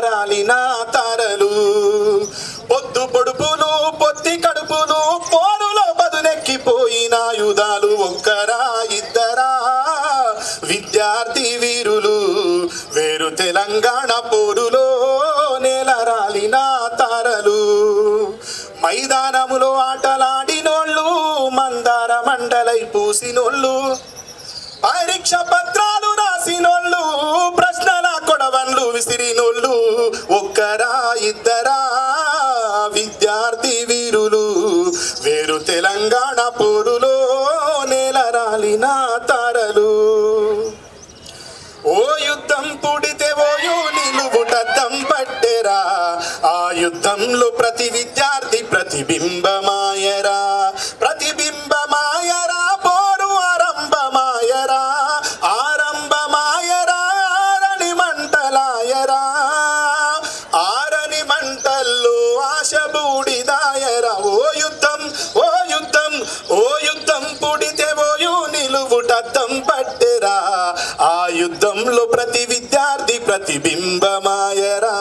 రాలిన తారలు పొద్దు పొడుపులు పొత్తి కడుపులు పోరులో బదునెక్కిపోయిన ఆయుధాలు ఒక్కరా ఇద్దరా విద్యార్థి వీరులు వేరు తెలంగాణ పోరులో నేల రాలిన తారలు మైదానములో ఆటలాడినోళ్ళు మందార మండలై పూసినోళ్ళు పరీక్ష పత్రాలు రాసినోళ్ళు ప్రశ్నల కొడవన్లు విసిరినోళ్ళు ఒక్కరా ఇద్దరా విద్యార్థి వీరులు వేరు తెలంగాణ పోరులో నేల రాలిన తారలు ఓ యుద్ధం పుడితే ఓయో నిలువుటద్దం పట్టెరా ఆ యుద్ధంలో ప్రతి విద్యార్థి ప్రతిబింబమాయరా ప్రతిబింబమాయరా పోరు ఆరంభమాయరా ఆరంభమాయరా ఆరని మంటలాయరా ఆరని మంటల్లో ఆశ బూడిదాయరా ఓ యుద్ధం ఓ యుద్ధం ఓ యుద్ధం పుడితే ఓయో నిలువుటద్దం పట్టెరా ఆ యుద్ధంలో ప్రతి విద్యార్థి ప్రతిబింబమాయరా